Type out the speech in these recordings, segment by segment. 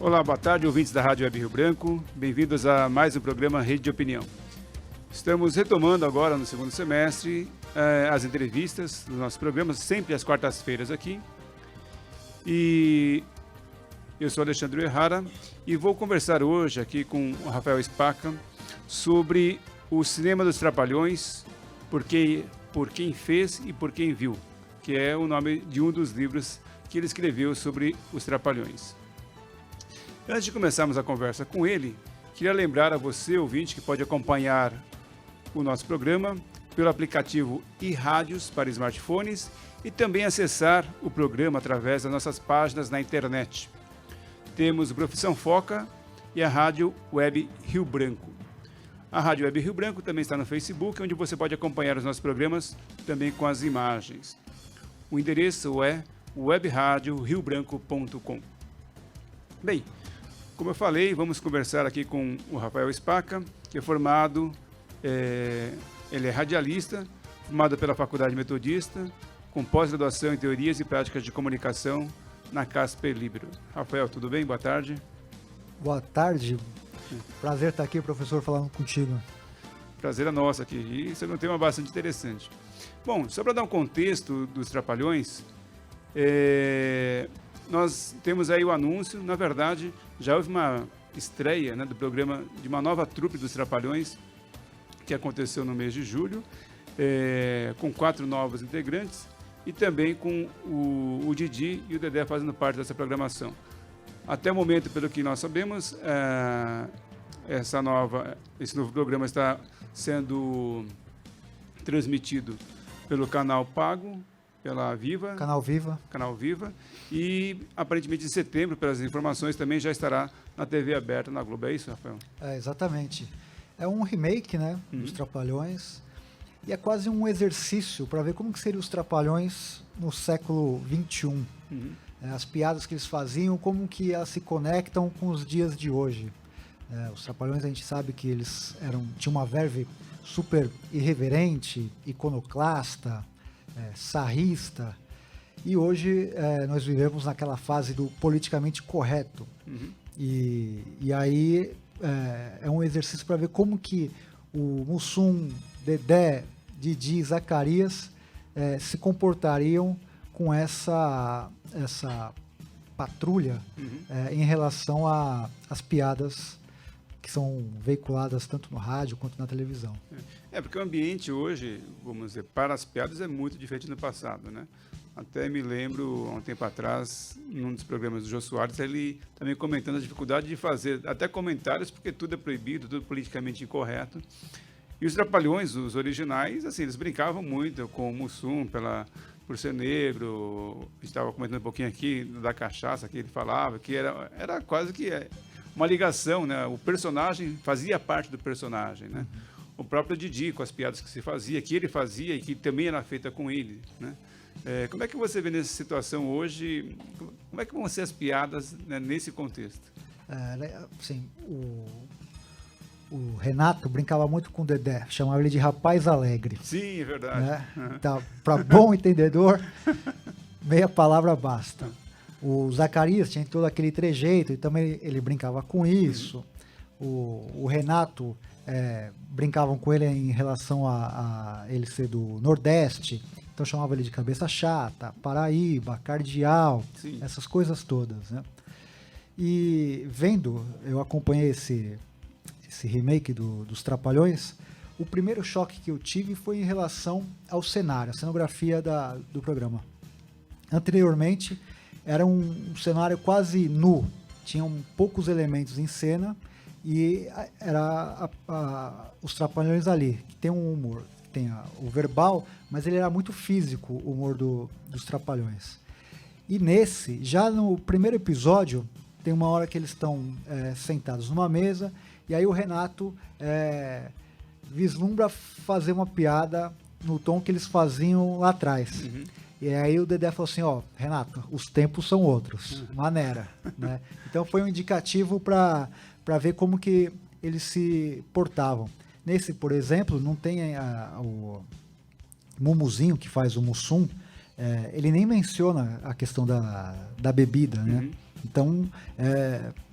Olá, boa tarde, ouvintes da Rádio Web Rio Branco. Bem-vindos a mais um programa Rede de Opinião. Estamos retomando agora no segundo semestre as entrevistas dos nossos programas, sempre às quartas-feiras aqui. E eu sou Alexandre Errara e vou conversar hoje aqui com o Rafael Spaca sobre o Cinema dos Trapalhões, por quem fez e por quem viu, que é o nome de um dos livros que ele escreveu sobre os Trapalhões. Antes de começarmos a conversa com ele, queria lembrar a você, ouvinte, que pode acompanhar o nosso programa pelo aplicativo iRádios para smartphones e também acessar o programa através das nossas páginas na internet. Temos o Profissão Foca e a Rádio Web Rio Branco. A Rádio Web Rio Branco também está no Facebook, onde você pode acompanhar os nossos programas também com as imagens. O endereço é webradioriobranco.com. Bem, como eu falei, vamos conversar aqui com o Rafael Spaca, que é formado, ele é radialista, formado pela Faculdade Metodista, com pós-graduação em Teorias e Práticas de Comunicação na Casper Libero. Rafael, tudo bem? Boa tarde. Boa tarde. Prazer estar aqui, professor, falando contigo. Prazer é nosso aqui. E isso é um tema bastante interessante. Bom, só para dar um contexto dos Trapalhões, nós temos aí o anúncio, na verdade, já houve uma estreia, né, do programa de uma nova trupe dos Trapalhões, que aconteceu no mês de julho, com 4 novos integrantes e também com o Didi e o Dedé fazendo parte dessa programação. Até o momento, pelo que nós sabemos, esse novo programa está sendo transmitido pelo canal pago, pela Viva. Canal Viva. E, aparentemente, em setembro, pelas informações, também já estará na TV aberta, na Globo. É isso, Rafael? Exatamente. É um remake, né, dos Trapalhões. E é quase um exercício para ver como que seriam os Trapalhões no século XXI. As piadas que eles faziam, como que elas se conectam com os dias de hoje. Os Trapalhões, a gente sabe que eles tinham uma verve super irreverente, iconoclasta, sarrista, e hoje nós vivemos naquela fase do politicamente correto. E aí é um exercício para ver como que o Mussum, Dedé, Didi e Zacarias se comportariam com essa patrulha em relação às piadas que são veiculadas tanto no rádio quanto na televisão. Porque o ambiente hoje, vamos dizer, para as piadas é muito diferente do passado, né? Até me lembro, há um tempo atrás, num dos programas do Jô Soares, ele também comentando a dificuldade de fazer até comentários, porque tudo é proibido, tudo politicamente incorreto. E os Trapalhões, os originais, assim, eles brincavam muito com o Mussum, por ser negro. A gente estava comentando um pouquinho aqui da cachaça que ele falava, que era quase que uma ligação, né? O personagem fazia parte do personagem, né? O próprio Didi, com as piadas que se fazia, que ele fazia e que também era feita com ele, né? Como é que você vê nessa situação hoje? Como é que vão ser as piadas, né, nesse contexto? Assim, o Renato brincava muito com o Dedé, chamava ele de rapaz alegre. Sim, é verdade. Né? Então, para bom entendedor, meia palavra basta. O Zacarias tinha todo aquele trejeito e também ele brincava com isso. O Renato, brincavam com ele em relação a ele ser do Nordeste, então chamava ele de cabeça chata, Paraíba, cardeal, sim, essas coisas todas, né? E eu acompanhei esse remake dos Trapalhões. O primeiro choque que eu tive foi em relação ao cenário, a cenografia do programa. Anteriormente, era um cenário quase nu, tinham poucos elementos em cena e era os Trapalhões ali, que tem um humor, que tem o verbal, mas ele era muito físico, o humor dos Trapalhões. E já no primeiro episódio, tem uma hora que eles estão sentados numa mesa, e aí o Renato vislumbra fazer uma piada no tom que eles faziam lá atrás. E aí o Dedé falou assim, Renato, os tempos são outros, maneira, né? Então foi um indicativo para ver como que eles se portavam. Nesse, por exemplo, não tem o Mumuzinho, que faz o Mussum, ele nem menciona a questão da bebida, né? Então,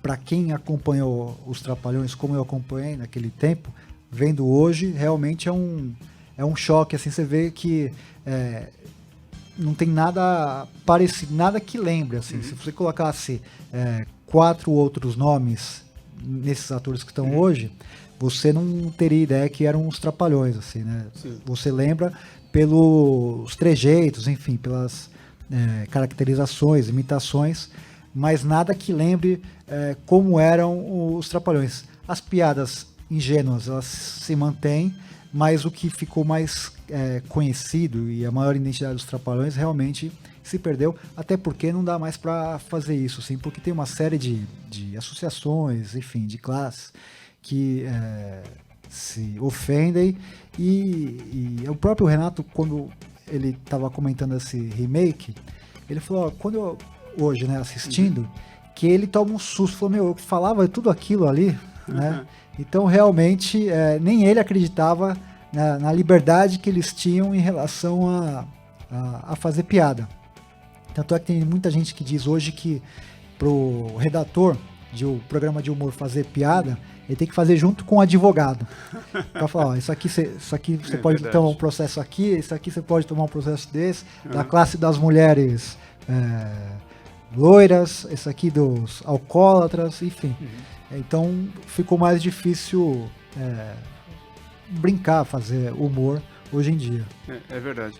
para quem acompanhou os Trapalhões como eu acompanhei naquele tempo, vendo hoje, realmente é um choque. Assim, você vê que não tem nada parecido, nada que lembre. Assim. Se você colocasse 4 outros nomes nesses atores que estão hoje, você não teria ideia que eram os Trapalhões. Assim, né? Você lembra pelos trejeitos, enfim, pelas caracterizações, imitações, mas nada que lembre como eram os Trapalhões. As piadas ingênuas, elas se mantêm, mas o que ficou mais conhecido e a maior identidade dos Trapalhões realmente se perdeu, até porque não dá mais para fazer isso, assim, porque tem uma série de associações, enfim, de classes que se ofendem e o próprio Renato, quando ele estava comentando esse remake, ele falou, quando hoje, né, assistindo, que ele toma um susto, falou, eu falava tudo aquilo ali, né? Então, realmente, nem ele acreditava na liberdade que eles tinham em relação a fazer piada. Tanto é que tem muita gente que diz hoje que pro redator de um programa de humor fazer piada, ele tem que fazer junto com o advogado. Para falar, isso aqui você pode tomar um processo aqui, isso aqui você pode tomar um processo desse, da classe das mulheres loiras, esse aqui dos alcoólatras, enfim. Então ficou mais difícil brincar, fazer humor hoje em dia. É verdade.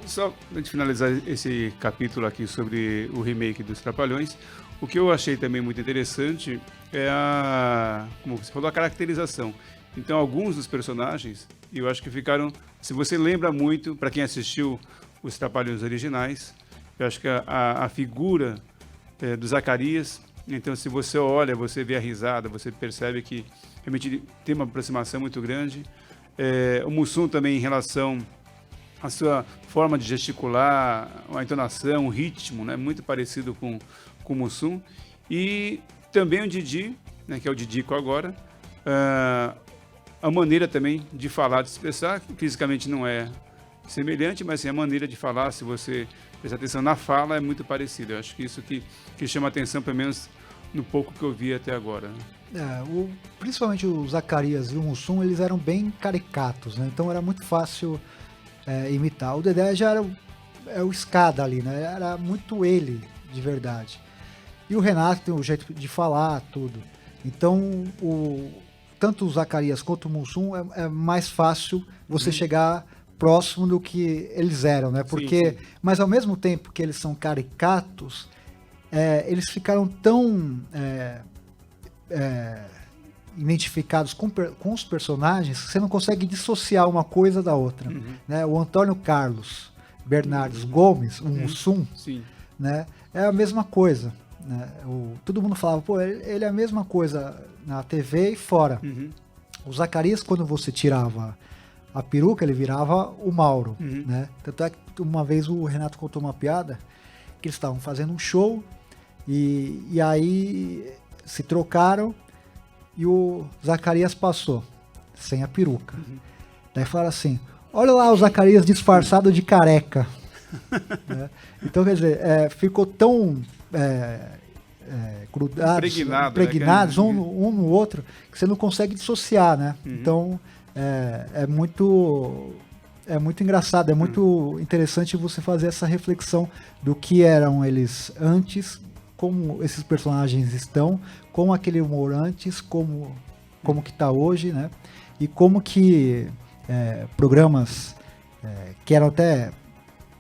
Só para gente finalizar esse capítulo aqui sobre o remake dos Trapalhões, o que eu achei também muito interessante é como você falou, a caracterização. Então, alguns dos personagens, eu acho que ficaram... Se você lembra muito, para quem assistiu os Trapalhões originais, eu acho que a figura do Zacarias, então, se você olha, você vê a risada, você percebe que realmente tem uma aproximação muito grande. O Mussum também, em relação à sua forma de gesticular, a entonação, o ritmo, né, muito parecido com o Mussum. E também o Didi, né, que é o Didico agora, a maneira também de falar, de expressar, que fisicamente não é semelhante, mas sim, a maneira de falar, se você prestar atenção na fala, é muito parecida. Eu acho que isso que chama atenção, pelo menos no pouco que eu vi até agora. Principalmente o Zacarias e o Mussum, eles eram bem caricatos, né? Então era muito fácil imitar. O Dedé já era o escada ali, né? Era muito ele, de verdade. E o Renato tem o jeito de falar, tudo. Então, tanto o Zacarias quanto o Mussum é mais fácil você chegar próximo do que eles eram, né? Porque, sim. Mas ao mesmo tempo que eles são caricatos, eles ficaram tão identificados com os personagens que você não consegue dissociar uma coisa da outra. Né? O Antônio Carlos Bernardes Gomes, o Mussum, né? É a mesma coisa. Né? Todo mundo falava, pô, ele é a mesma coisa na TV e fora. O Zacarias, quando você tirava a peruca, ele virava o Mauro. Né? Tanto é que uma vez o Renato contou uma piada que eles estavam fazendo um show e aí se trocaram e o Zacarias passou sem a peruca. Daí falaram assim, olha lá o Zacarias disfarçado de careca. Né? Então, quer dizer, ficou tão grudados, impregnados, né? um no outro, que você não consegue dissociar, né? Então, é muito engraçado, é muito interessante você fazer essa reflexão do que eram eles antes, como esses personagens estão, como aquele humor antes, como que está hoje, né? E como que programas que eram até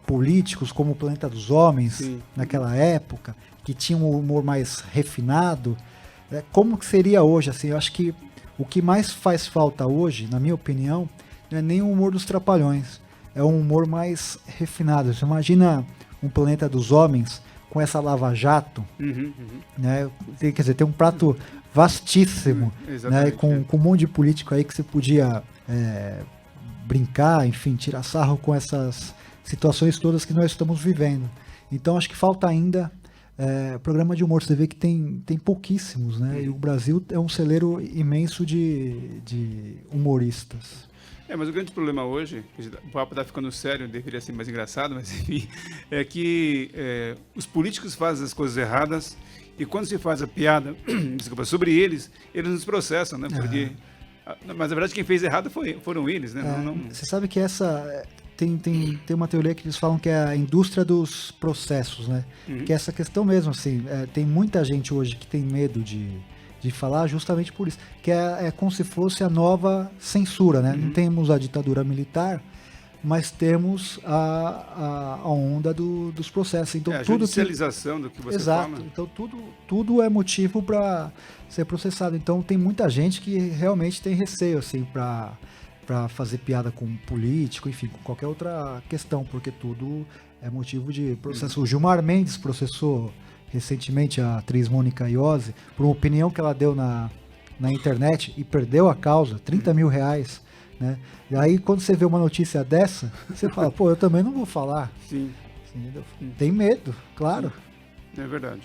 políticos, como o Planeta dos Homens, naquela época, que tinham um humor mais refinado, como que seria hoje? Assim, eu acho que o que mais faz falta hoje, na minha opinião, não é nem o humor dos Trapalhões, é um humor mais refinado. Você imagina um Planeta dos Homens com essa lava-jato, né? Quer dizer, tem um prato vastíssimo, né? Com um monte de político aí que você podia brincar, enfim, tirar sarro com essas situações todas que nós estamos vivendo. Então, acho que falta ainda programa de humor. Você vê que tem pouquíssimos, né? E o Brasil é um celeiro imenso de humoristas. Mas o grande problema hoje, o papo está ficando sério, deveria ser mais engraçado, mas enfim, é que os políticos fazem as coisas erradas E quando se faz a piada, desculpa, sobre eles nos processam, né? Porque, mas na verdade quem fez errado foram eles, né? Você sabe que essa tem uma teoria que eles falam que é a indústria dos processos, né? Que é essa questão mesmo, assim, tem muita gente hoje que tem medo de falar justamente por isso, que é como se fosse a nova censura, né? Não temos a ditadura militar, mas temos a onda dos processos. Então, a tudo judicialização do que você Exato. fala. Então, tudo é motivo para ser processado. Então, tem muita gente que realmente tem receio, assim, para fazer piada com político, enfim, com qualquer outra questão, porque tudo é motivo de processo. O Gilmar Mendes processou recentemente a atriz Mônica Iose por uma opinião que ela deu na internet e perdeu a causa, R$30 mil, né? E aí, quando você vê uma notícia dessa, você fala, pô, eu também não vou falar. Sim. Tem medo, claro. É verdade.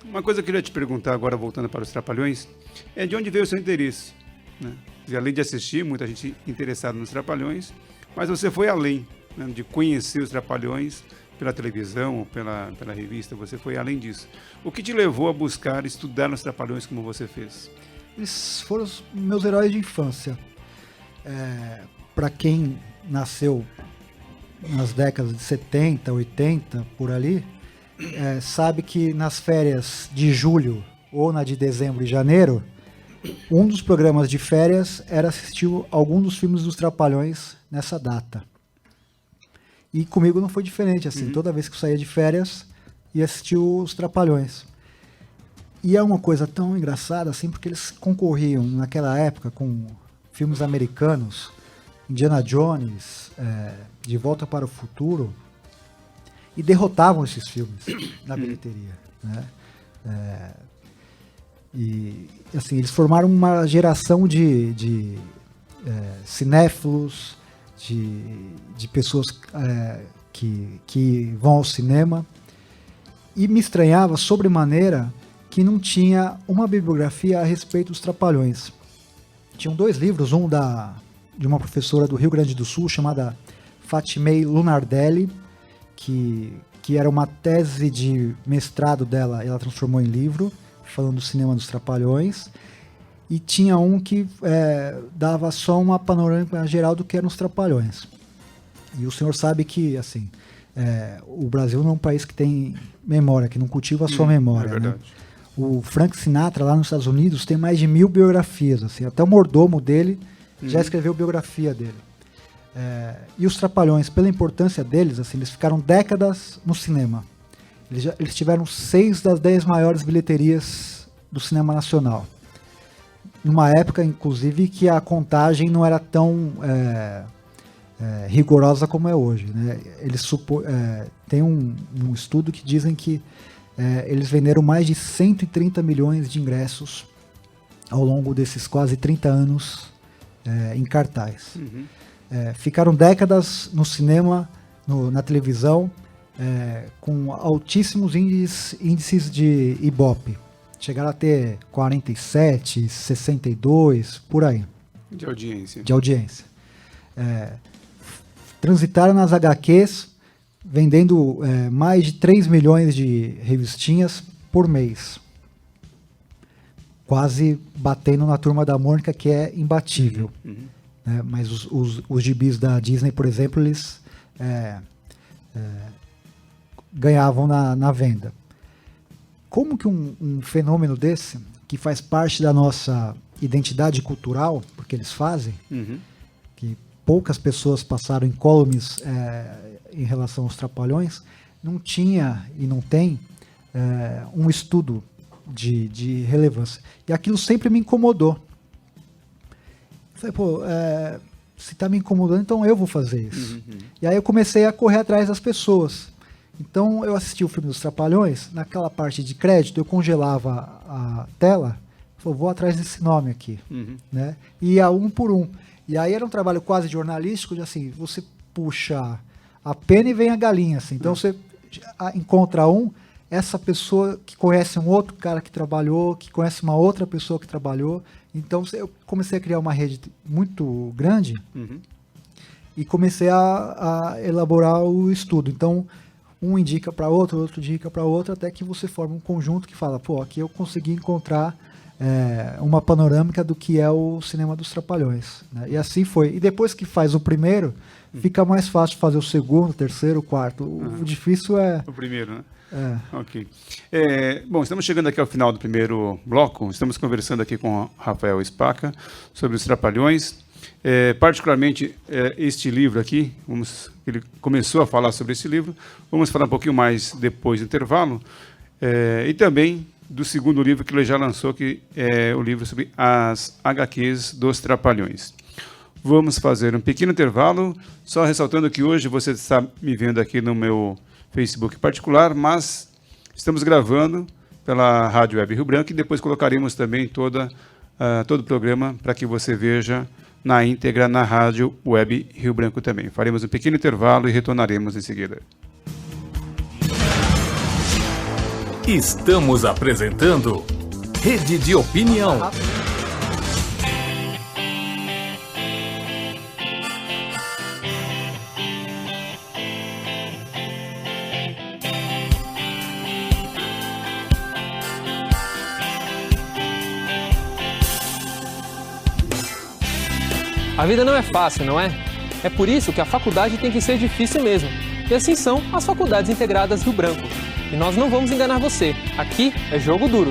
Uma coisa que eu queria te perguntar agora, voltando para os Trapalhões, é de onde veio o seu interesse, né? E além de assistir, muita gente interessada nos Trapalhões, mas você foi além, né, de conhecer os Trapalhões pela televisão ou pela revista, você foi além disso. O que te levou a buscar estudar nos Trapalhões como você fez? Eles foram os meus heróis de infância. Para quem nasceu nas décadas de 70, 80, por ali, sabe que nas férias de julho ou na de dezembro e janeiro, um dos programas de férias era assistir algum dos filmes dos Trapalhões nessa data. E comigo não foi diferente, assim, toda vez que eu saía de férias, ia assistir os Trapalhões. E é uma coisa tão engraçada, assim, porque eles concorriam naquela época com filmes americanos, Indiana Jones, De Volta para o Futuro, e derrotavam esses filmes na bilheteria, né? E assim, eles formaram uma geração de cinéfilos, de pessoas que vão ao cinema, e me estranhava sobremaneira que não tinha uma bibliografia a respeito dos Trapalhões. Tinham 2 livros, um de uma professora do Rio Grande do Sul, chamada Fatimei Lunardelli, que era uma tese de mestrado dela, ela transformou em livro, falando do cinema dos Trapalhões, e tinha um que dava só uma panorâmica geral do que eram os Trapalhões. E o senhor sabe que, assim, o Brasil não é um país que tem memória, que não cultiva a sua memória. É verdade. Né? O Frank Sinatra, lá nos Estados Unidos, tem mais de 1000 biografias. Assim, até o mordomo dele já escreveu biografia dele. E os Trapalhões, pela importância deles, assim, eles ficaram décadas no cinema. Eles tiveram 6 das 10 maiores bilheterias do cinema nacional. Numa época, inclusive, que a contagem não era tão rigorosa como é hoje, né? Tem um estudo que dizem que eles venderam mais de 130 milhões de ingressos ao longo desses quase 30 anos em cartaz. Ficaram décadas no cinema, na televisão, com altíssimos índices de Ibope. Chegaram a ter 47, 62, por aí. De audiência. Transitaram nas HQs, vendendo mais de 3 milhões de revistinhas por mês. Quase batendo na Turma da Mônica, que é imbatível. Né? Mas os gibis da Disney, por exemplo, eles ganhavam na venda. Como que um fenômeno desse, que faz parte da nossa identidade cultural, porque eles fazem, que poucas pessoas passaram incólumes em relação aos Trapalhões, não tinha e não tem um estudo de relevância. E aquilo sempre me incomodou. Eu falei, pô, se está me incomodando, então eu vou fazer isso. E aí eu comecei a correr atrás das pessoas. Então eu assisti o filme dos Trapalhões, naquela parte de crédito eu congelava a tela, falei, vou atrás desse nome aqui, né? E ia um por um. E aí era um trabalho quase jornalístico, de assim, você puxa a pena e vem a galinha, assim. Então você encontra essa pessoa que conhece um outro cara que trabalhou, que conhece uma outra pessoa que trabalhou. Então eu comecei a criar uma rede muito grande e comecei a elaborar o estudo. Então um indica para outro, outro indica para outro, até que você forma um conjunto que fala, pô, aqui eu consegui encontrar uma panorâmica do que é o cinema dos Trapalhões, né? E assim foi. E depois que faz o primeiro, fica mais fácil fazer o segundo, terceiro, quarto. O difícil é... O primeiro, né? Ok. É. Bom, estamos chegando aqui ao final do primeiro bloco. Estamos conversando aqui com o Rafael Spaca sobre os Trapalhões. Particularmente este livro aqui, ele começou a falar sobre esse livro. Vamos falar um pouquinho mais depois do intervalo. E também do segundo livro que ele já lançou, que é o livro sobre as HQs dos Trapalhões. Vamos fazer um pequeno intervalo, só ressaltando que hoje você está me vendo aqui no meu Facebook particular, mas estamos gravando pela Rádio Web Rio Branco e depois colocaremos também todo o programa para que você veja na íntegra na Rádio Web Rio Branco também. Faremos um pequeno intervalo e retornaremos em seguida. Estamos apresentando Rede de Opinião. A vida não é fácil, não é? É por isso que a faculdade tem que ser difícil mesmo. E assim são as Faculdades Integradas Rio Branco. E nós não vamos enganar você. Aqui é jogo duro.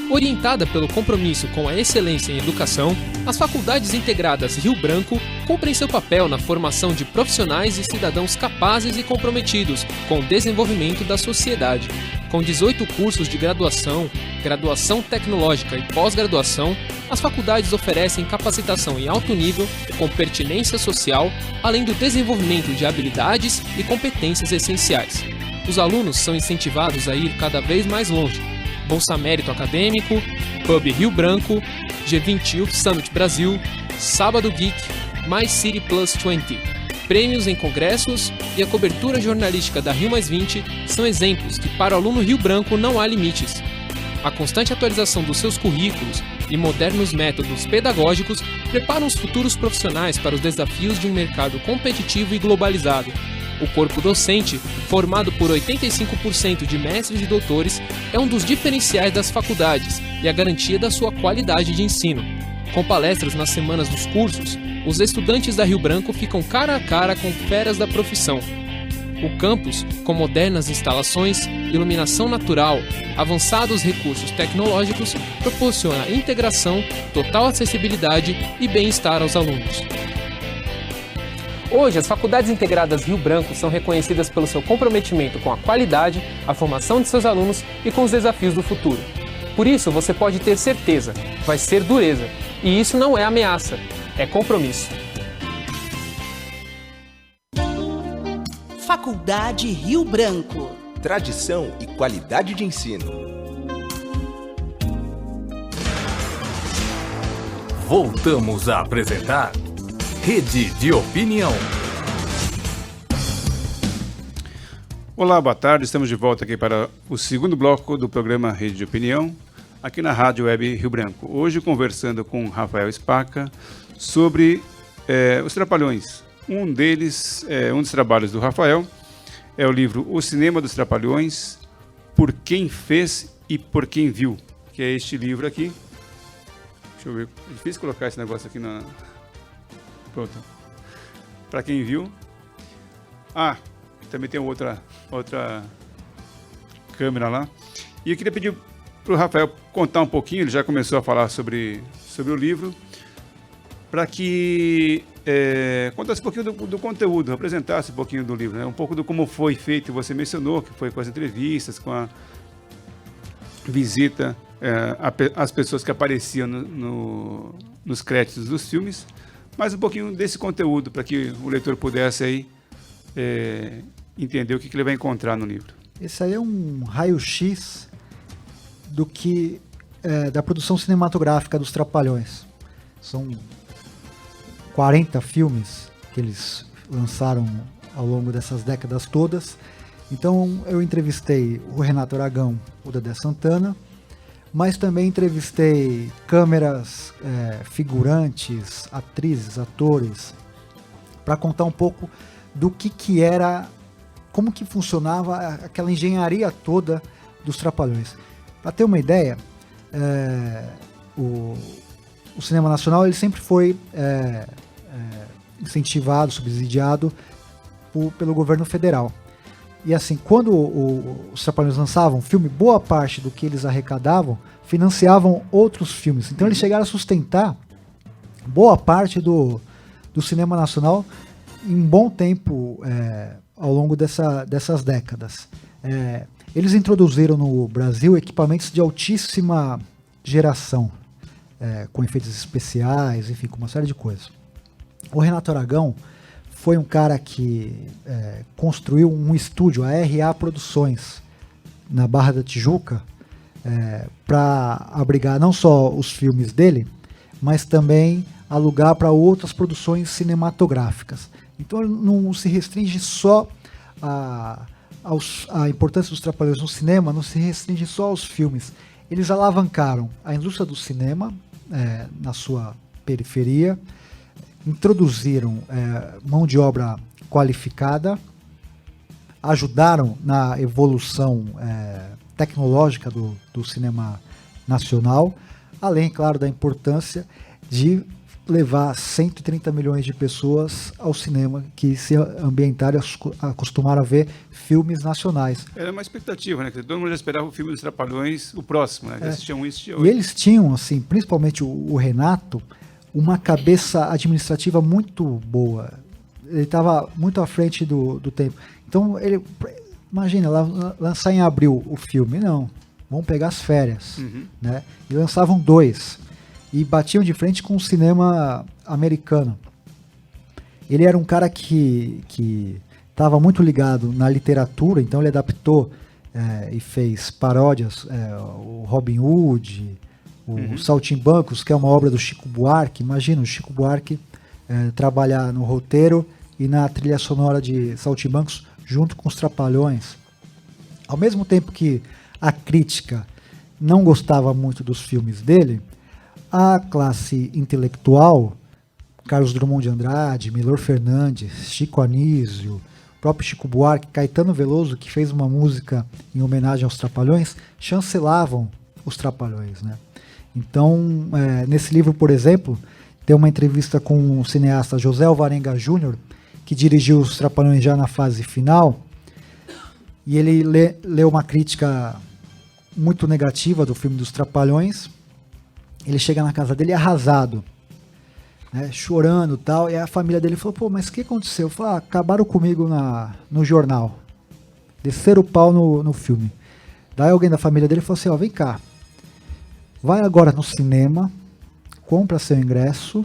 Orientada pelo compromisso com a excelência em educação, as Faculdades Integradas Rio Branco cumprem seu papel na formação de profissionais e cidadãos capazes e comprometidos com o desenvolvimento da sociedade. Com 18 cursos de graduação, graduação tecnológica e pós-graduação, as faculdades oferecem capacitação em alto nível, com pertinência social, além do desenvolvimento de habilidades e competências essenciais. Os alunos são incentivados a ir cada vez mais longe. Bolsa Mérito Acadêmico, Pub Rio Branco, G20 Youth Summit Brasil, Sábado Geek, My City Plus 20. Prêmios em congressos e a cobertura jornalística da Rio+20 são exemplos que para o aluno Rio Branco não há limites. A constante atualização dos seus currículos e modernos métodos pedagógicos preparam os futuros profissionais para os desafios de um mercado competitivo e globalizado. O corpo docente, formado por 85% de mestres e doutores, é um dos diferenciais das faculdades e a garantia da sua qualidade de ensino. Com palestras nas semanas dos cursos, os estudantes da Rio Branco ficam cara a cara com feras da profissão. O campus, com modernas instalações, iluminação natural, avançados recursos tecnológicos, proporciona integração, total acessibilidade e bem-estar aos alunos. Hoje, as Faculdades Integradas Rio Branco são reconhecidas pelo seu comprometimento com a qualidade, a formação de seus alunos e com os desafios do futuro. Por isso, você pode ter certeza, vai ser dureza. E isso não é ameaça, é compromisso. Faculdade Rio Branco. Tradição e qualidade de ensino. Voltamos a apresentar Rede de Opinião. Olá, boa tarde. Estamos de volta aqui para o segundo bloco do programa Rede de Opinião, aqui na Rádio Web Rio Branco. Hoje conversando com Rafael Spaca sobre os Trapalhões. Um dos trabalhos do Rafael é o livro O Cinema dos Trapalhões, Por Quem Fez e Por Quem Viu, que é este livro aqui. Deixa eu ver, é difícil colocar esse negócio aqui na... Pronto. Para quem viu. Também tem outra câmera lá. E eu queria pedir para o Rafael contar um pouquinho, ele já começou a falar sobre o livro, para que contasse um pouquinho do conteúdo, apresentasse um pouquinho do livro, né? Um pouco do como foi feito, você mencionou, que foi com as entrevistas, com a visita às pessoas que apareciam nos créditos dos filmes, mas um pouquinho desse conteúdo, para que o leitor pudesse aí entender o que ele vai encontrar no livro. Esse aí é um raio-x do que da produção cinematográfica dos Trapalhões. São 40 filmes que eles lançaram ao longo dessas décadas todas. Então eu entrevistei o Renato Aragão, o Dedé Santana, mas também entrevistei câmeras, figurantes, atrizes, atores, para contar um pouco do que era como que funcionava aquela engenharia toda dos Trapalhões. Para ter uma ideia, o cinema nacional ele sempre foi incentivado, subsidiado pelo governo federal. E assim, quando os Trapalhões lançavam filme, boa parte do que eles arrecadavam financiavam outros filmes. Então eles chegaram a sustentar boa parte do cinema nacional em um bom tempo ao longo dessas décadas. Eles introduziram no Brasil equipamentos de altíssima geração, com efeitos especiais, enfim, com uma série de coisas. O Renato Aragão foi um cara que construiu um estúdio, a RA Produções, na Barra da Tijuca, para abrigar não só os filmes dele, mas também alugar para outras produções cinematográficas. Então ele não se restringe só a importância dos Trapalhões no cinema, não se restringe só aos filmes. Eles alavancaram a indústria do cinema na sua periferia, introduziram mão de obra qualificada, ajudaram na evolução tecnológica do cinema nacional, além, claro, da importância de levar 130 milhões de pessoas ao cinema que se ambientaram e acostumaram a ver filmes nacionais. Era uma expectativa, né? Todo mundo já esperava o filme dos Trapalhões, o próximo, né? Assistiam um e assistiam outro. E eles tinham, assim, principalmente o Renato, uma cabeça administrativa muito boa. Ele estava muito à frente do tempo. Então, imagina, lançar em abril o filme. Não, vamos pegar as férias. Né? E lançavam 2. E batiam de frente com o cinema americano. Ele era um cara que estava muito ligado na literatura, então ele adaptou e fez paródias, o Robin Hood, o Saltimbancos, que é uma obra do Chico Buarque. Imagina o Chico Buarque trabalhar no roteiro e na trilha sonora de Saltimbancos junto com os Trapalhões. Ao mesmo tempo que a crítica não gostava muito dos filmes dele, a classe intelectual, Carlos Drummond de Andrade, Milor Fernandes, Chico Anísio, próprio Chico Buarque, Caetano Veloso, que fez uma música em homenagem aos Trapalhões, chancelavam os Trapalhões, né? Então, nesse livro, por exemplo, tem uma entrevista com o cineasta José Alvarenga Júnior, que dirigiu os Trapalhões já na fase final, e ele leu uma crítica muito negativa do filme dos Trapalhões. Ele chega na casa dele arrasado, né, chorando e tal, e a família dele falou, pô, mas o que aconteceu? Eu falei, acabaram comigo no jornal, desceram o pau no filme. Daí alguém da família dele falou assim, vem cá, vai agora no cinema, compra seu ingresso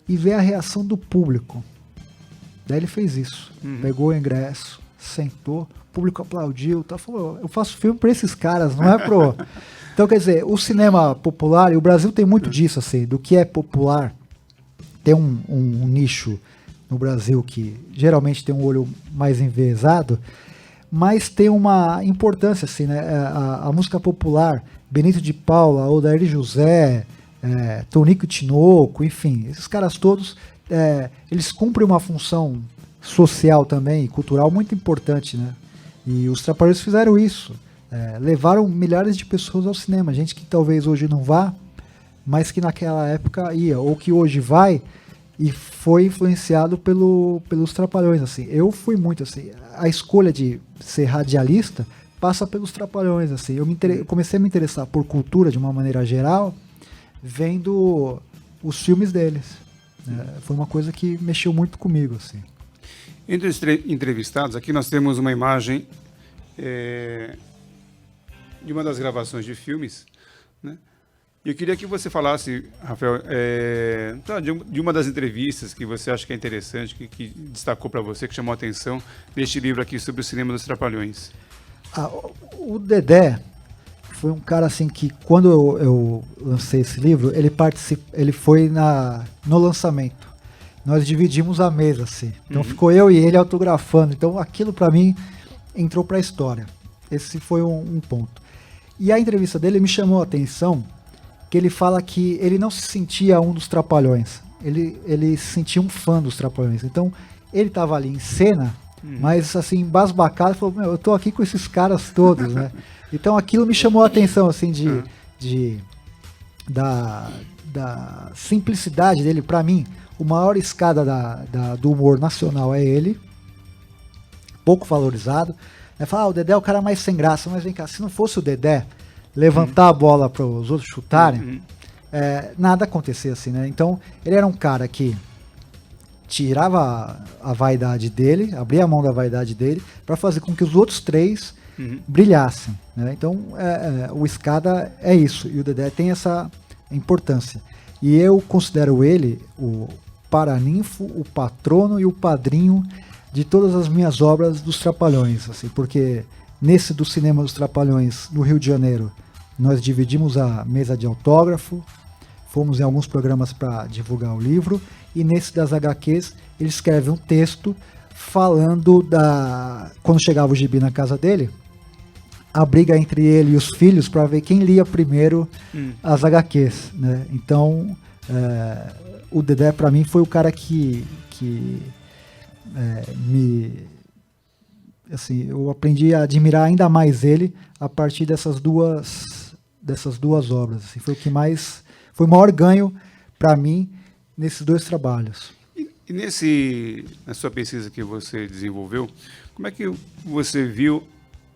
e vê a reação do público. Daí ele fez isso, pegou o ingresso, sentou, o público aplaudiu, tá, falou, eu faço filme pra esses caras, não é pro... Então, quer dizer, o cinema popular, e o Brasil tem muito disso, assim, do que é popular, tem um nicho no Brasil que geralmente tem um olho mais enviesado, mas tem uma importância, assim, né? A música popular, Benito de Paula, Odair José, Tonico Tinoco, enfim, esses caras todos, eles cumprem uma função social também, cultural, muito importante, né? E os Trapalhões fizeram isso. Levaram milhares de pessoas ao cinema, gente que talvez hoje não vá, mas que naquela época ia, ou que hoje vai e foi influenciado pelos Trapalhões, assim. Eu fui muito, assim, a escolha de ser radialista passa pelos Trapalhões, assim. Eu comecei a me interessar por cultura de uma maneira geral, vendo os filmes deles. Foi uma coisa que mexeu muito comigo, assim. Entre os entrevistados, aqui nós temos uma imagem de uma das gravações de filmes, né? E eu queria que você falasse, Rafael, de uma das entrevistas que você acha que é interessante, que destacou para você, que chamou a atenção neste livro aqui sobre o cinema dos Trapalhões. O Dedé foi um cara assim que, quando eu lancei esse livro, ele foi no lançamento. Nós dividimos a mesa, assim. Então ficou eu e ele autografando. Então aquilo para mim entrou para a história. Esse foi um ponto. E a entrevista dele me chamou a atenção, que ele fala que ele não se sentia um dos Trapalhões. Ele se sentia um fã dos Trapalhões. Então, ele estava ali em cena Mas, assim, embasbacado, falou, meu, eu tô aqui com esses caras todos, né? Então aquilo me chamou a atenção, assim, da simplicidade dele. Pra mim, o maior escada do humor nacional é ele, pouco valorizado. Fala, o Dedé é o cara mais sem graça, mas vem cá, se não fosse o Dedé levantar a bola para os outros chutarem, nada acontecia assim, né? Então, ele era um cara que tirava a vaidade dele, abria a mão da vaidade dele, para fazer com que os outros três brilhassem, né? Então, o escada é isso, e o Dedé tem essa importância. E eu considero ele o paraninfo, o patrono e o padrinho de todas as minhas obras dos Trapalhões, assim, porque nesse do cinema dos Trapalhões, no Rio de Janeiro, nós dividimos a mesa de autógrafo, fomos em alguns programas para divulgar o livro, e nesse das HQs, ele escreve um texto falando quando chegava o gibi na casa dele, a briga entre ele e os filhos para ver quem lia primeiro as HQs, né? Então, o Dedé, para mim, foi o cara que eu aprendi a admirar ainda mais ele a partir dessas duas obras. Assim, foi o maior ganho para mim nesses dois trabalhos. E na sua pesquisa que você desenvolveu, como é que você viu?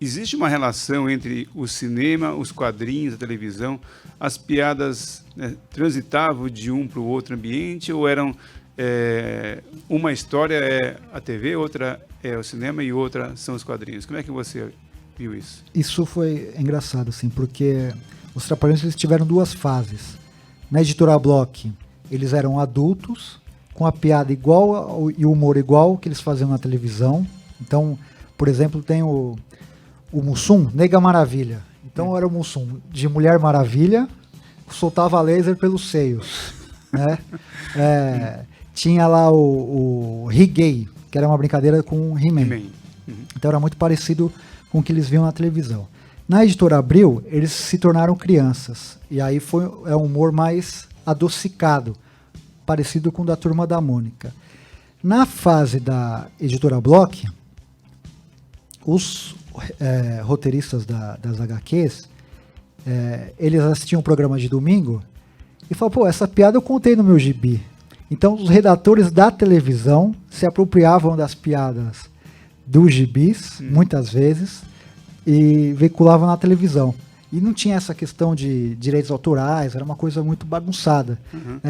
Existe uma relação entre o cinema, os quadrinhos, a televisão, as piadas, né, transitavam de um para o outro ambiente, ou eram uma história é a TV, outra é o cinema e outra são os quadrinhos? Como é que você viu isso? Isso foi engraçado, assim, porque os Trapalhões eles tiveram duas fases. Na Editora Block, eles eram adultos, com a piada igual e o humor igual que eles faziam na televisão. Então, por exemplo, tem o Mussum, Nega Maravilha. Então era o Mussum de Mulher Maravilha, soltava laser pelos seios, né? Tinha lá o He-Gay, que era uma brincadeira com o He-Man. Então era muito parecido com o que eles viam na televisão. Na Editora Abril, eles se tornaram crianças. E aí é um humor mais adocicado, parecido com o da Turma da Mônica. Na fase da Editora Block, os roteiristas das HQs, eles assistiam um programa de domingo e falaram, pô, essa piada eu contei no meu gibi. Então os redatores da televisão se apropriavam das piadas dos gibis, muitas vezes, e veiculavam na televisão. E não tinha essa questão de direitos autorais, era uma coisa muito bagunçada.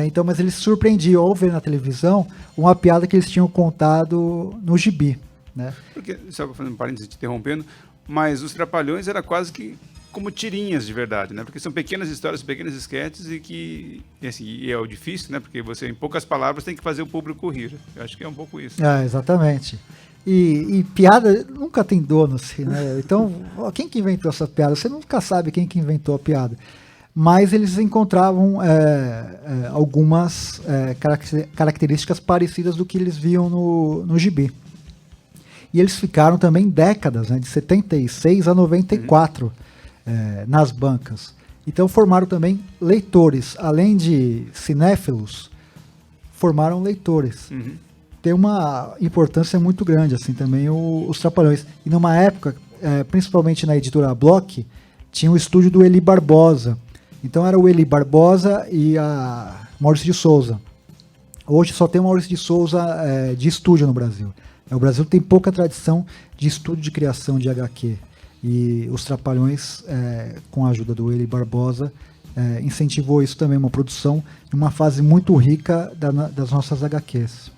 Então, mas eles se surpreendiam ao ver na televisão uma piada que eles tinham contado no gibi, né? Porque, só fazendo um parênteses, te interrompendo, mas os Trapalhões era quase que como tirinhas de verdade, né? Porque são pequenas histórias, pequenas esquetes e é o difícil, né? Porque você, em poucas palavras, tem que fazer o público rir. Eu acho que é um pouco isso. Exatamente. E piada nunca tem dono, assim, né? Então, quem que inventou essa piada? Você nunca sabe quem que inventou a piada. Mas eles encontravam algumas características parecidas do que eles viam no gibi. E eles ficaram também décadas, né, de 76 a 94, nas bancas. Então formaram também leitores. Além de cinéfilos, formaram leitores. Tem uma importância muito grande, assim, também os Trapalhões. E numa época, principalmente na Editora Block, tinha o estúdio do Eli Barbosa. Então era o Eli Barbosa e a Maurício de Souza. Hoje só tem o Maurício de Souza de estúdio no Brasil. O Brasil tem pouca tradição de estúdio de criação de HQ. E os Trapalhões, com a ajuda do Eli Barbosa, incentivou isso também, uma produção em uma fase muito rica das nossas HQs.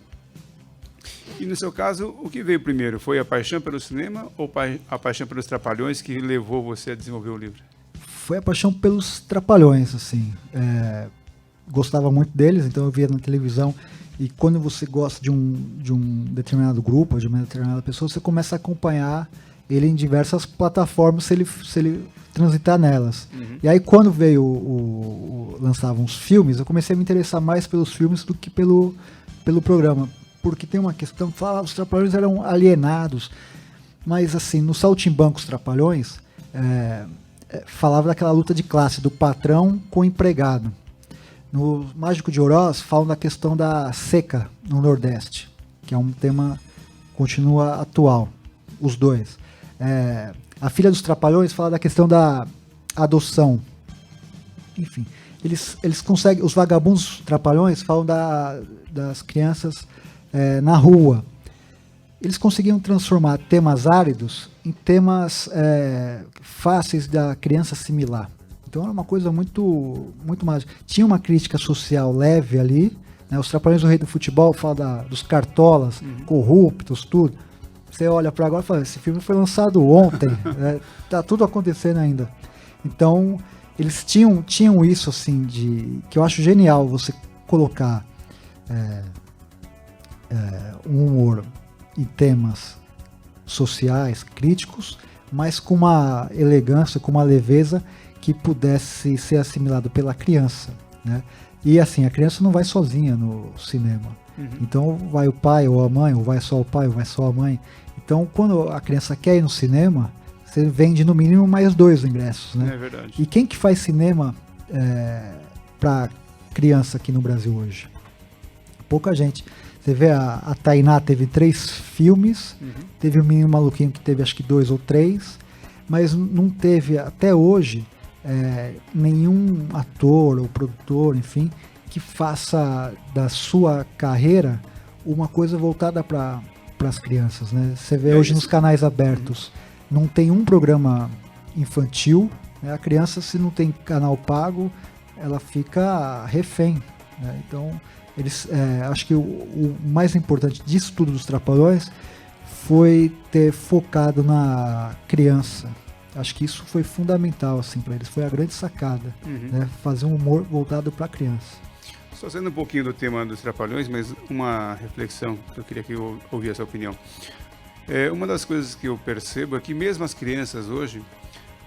E no seu caso, o que veio primeiro? Foi a paixão pelo cinema ou a paixão pelos Trapalhões que levou você a desenvolver o livro? Foi a paixão pelos Trapalhões, assim. Gostava muito deles, então eu via na televisão. E quando você gosta de um determinado grupo, de uma determinada pessoa, você começa a acompanhar ele em diversas plataformas, se ele transitar nelas. E aí quando lançavam os filmes, eu comecei a me interessar mais pelos filmes do que pelo programa. Porque tem uma questão que fala, os Trapalhões eram alienados. Mas assim, no Saltimbancos Trapalhões, falava daquela luta de classe, do patrão com o empregado. No Mágico de Oroz, falam da questão da seca no Nordeste, que é um tema continua atual, os dois. A Filha dos Trapalhões fala da questão da adoção. Enfim, eles conseguem, os Vagabundos Trapalhões falam das crianças na rua. Eles conseguiam transformar temas áridos em temas fáceis da criança assimilar. Então era uma coisa muito, muito mais. Tinha uma crítica social leve ali, né? Os Trapalhões do Rei do Futebol falam dos cartolas, corruptos, tudo. Você olha para agora e fala, esse filme foi lançado ontem, tá tudo acontecendo ainda. Então, eles tinham isso, assim, que eu acho genial você colocar um humor em temas sociais, críticos, mas com uma elegância, com uma leveza que pudesse ser assimilado pela criança, né? E assim, a criança não vai sozinha no cinema. Então vai o pai ou a mãe, ou vai só o pai ou vai só a mãe. Então quando a criança quer ir no cinema, você vende no mínimo mais 2 ingressos, né? É verdade. E quem que faz cinema para criança aqui no Brasil hoje? Pouca gente. Você vê, a Tainá teve 3 filmes, teve o Menino Maluquinho que teve acho que 2 ou 3, mas não teve até hoje nenhum ator ou produtor, enfim, que faça da sua carreira uma coisa voltada para as crianças, né? Você vê hoje nos canais abertos, não tem um programa infantil, né? A criança, se não tem canal pago, ela fica refém, né? Então, acho que o mais importante disso tudo dos Trapalhões foi ter focado na criança. Acho que isso foi fundamental, assim, para eles. Foi a grande sacada, né? Fazer um humor voltado para a criança. Só saindo um pouquinho do tema dos Trapalhões, mas uma reflexão que eu queria que eu ouvisse a sua opinião. Uma das coisas que eu percebo é que mesmo as crianças hoje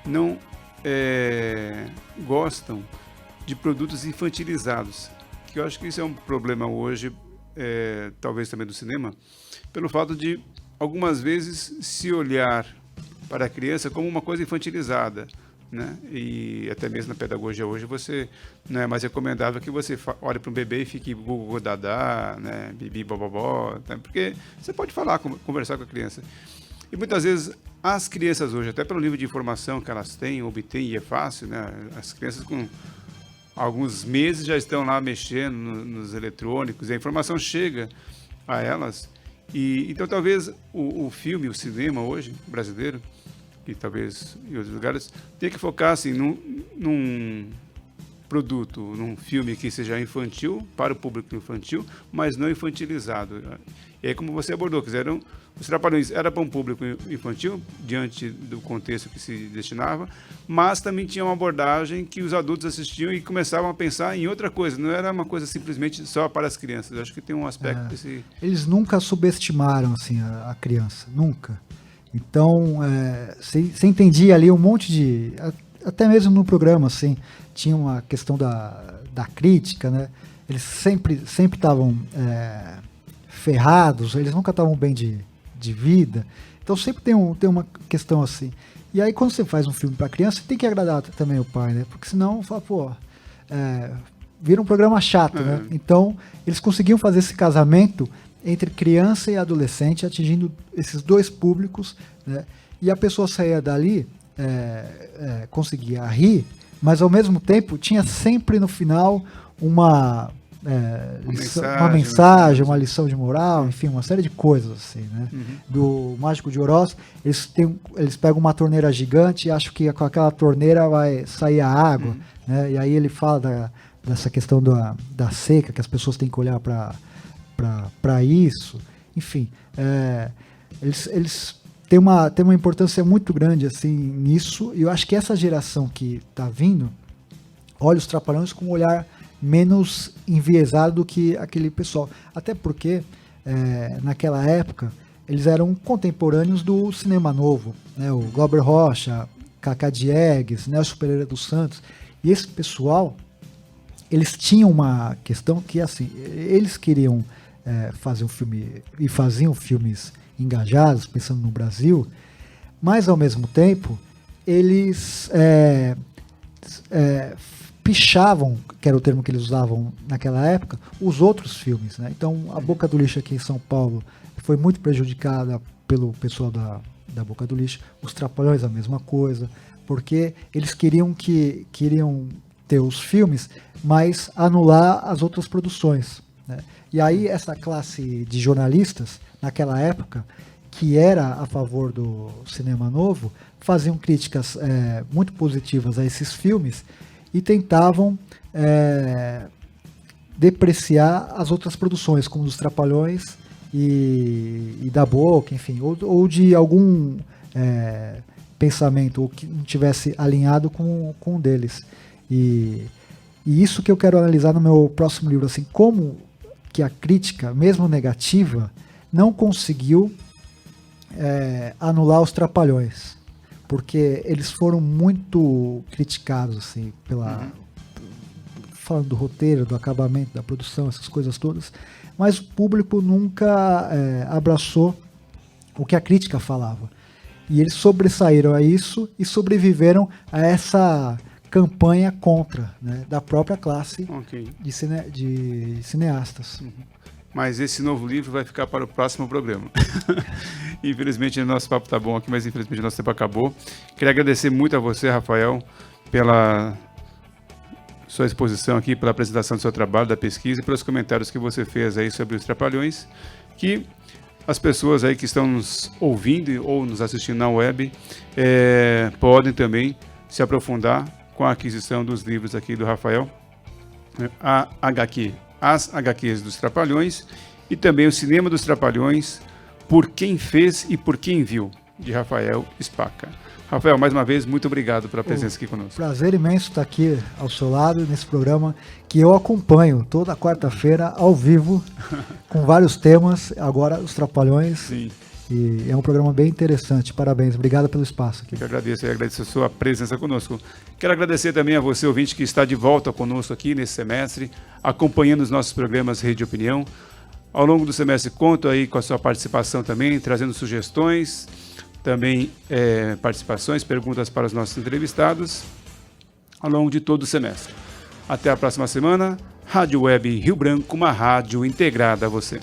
não gostam de produtos infantilizados. Que eu acho que isso é um problema hoje, talvez também do cinema, pelo fato de algumas vezes se olhar para a criança como uma coisa infantilizada, né? E até mesmo na pedagogia hoje não é mais recomendável que você olhe para um bebê e fique gugu dadá, né? Bibi bobobó, né? Porque você pode falar, conversar com a criança. E muitas vezes as crianças hoje, até pelo nível de informação que elas têm, obtêm, e é fácil, né? As crianças com alguns meses já estão lá mexendo nos eletrônicos, e a informação chega a elas. Então talvez o filme, o cinema hoje, brasileiro, e talvez em outros lugares, tenha que focar assim, num produto, num filme que seja infantil, para o público infantil, mas não infantilizado. E aí, como você abordou, os Trapalhões era para um público infantil, diante do contexto que se destinava, mas também tinha uma abordagem que os adultos assistiam e começavam a pensar em outra coisa, não era uma coisa simplesmente só para as crianças. Eu acho que tem um aspecto desse... Eles nunca subestimaram assim, a criança, nunca. Então, você entendia ali um monte de... Até mesmo no programa, assim, tinha uma questão da crítica, né? Eles sempre estavam ferrados, eles nunca estavam bem de vida. Então sempre tem uma questão assim. E aí quando você faz um filme para criança, você tem que agradar também o pai, né? Porque senão, fala, vira um programa chato, né? Então, eles conseguiam fazer esse casamento entre criança e adolescente, atingindo esses 2 públicos, né? E a pessoa saía dali, conseguia rir, mas ao mesmo tempo tinha sempre no final uma mensagem, uma lição de moral, enfim, uma série de coisas assim, né? Do Mágico de Oroz, eles pegam uma torneira gigante e acham que com aquela torneira vai sair a água, né? E aí ele fala dessa questão da seca, que as pessoas têm que olhar para isso, enfim, eles têm uma importância muito grande assim nisso, e eu acho que essa geração que está vindo olha os Trapalhões com um olhar menos enviesado do que aquele pessoal, até porque naquela época eles eram contemporâneos do cinema novo, né? O Glauber Rocha, Cacá Diegues, Nelson Pereira dos Santos, e esse pessoal, eles tinham uma questão que assim, eles queriam fazer um filme, e faziam filmes engajados, pensando no Brasil, mas ao mesmo tempo eles pichavam, que era o termo que eles usavam naquela época, os outros filmes, né? Então, a Boca do Lixo aqui em São Paulo foi muito prejudicada pelo pessoal da Boca do Lixo. Os Trapalhões, a mesma coisa, porque eles queriam ter os filmes, mas anular as outras produções, né? E aí, essa classe de jornalistas, naquela época, que era a favor do cinema novo, faziam críticas muito positivas a esses filmes e tentavam depreciar as outras produções, como dos Trapalhões e da Boca, enfim, ou de algum pensamento ou que não tivesse alinhado com um deles. E isso que eu quero analisar no meu próximo livro, assim, como que a crítica, mesmo negativa, não conseguiu anular os Trapalhões, porque eles foram muito criticados, assim, falando do roteiro, do acabamento, da produção, essas coisas todas, mas o público nunca abraçou o que a crítica falava. E eles sobressaíram a isso e sobreviveram a essa campanha contra, né, da própria classe de cineastas. Mas esse novo livro vai ficar para o próximo programa. Infelizmente, nosso papo tá bom aqui, mas infelizmente nosso tempo acabou. Queria agradecer muito a você, Rafael, pela sua exposição aqui, pela apresentação do seu trabalho, da pesquisa e pelos comentários que você fez aí sobre os Trapalhões, que as pessoas aí que estão nos ouvindo ou nos assistindo na web podem também se aprofundar com a aquisição dos livros aqui do Rafael, As HQs dos Trapalhões e também o Cinema dos Trapalhões, Por Quem Fez e Por Quem Viu, de Rafael Spaca. Rafael, mais uma vez, muito obrigado pela presença aqui conosco. Prazer imenso estar aqui ao seu lado, nesse programa que eu acompanho toda quarta-feira, ao vivo, com vários temas, agora os Trapalhões. Sim. E é um programa bem interessante. Parabéns, obrigado pelo espaço aqui. Eu que agradeço a sua presença conosco. Quero agradecer também a você, ouvinte, que está de volta conosco aqui nesse semestre, acompanhando os nossos programas Rede de Opinião. Ao longo do semestre, conto aí com a sua participação também, trazendo sugestões, também participações, perguntas para os nossos entrevistados, ao longo de todo o semestre. Até a próxima semana. Rádio Web Rio Branco, uma rádio integrada a você.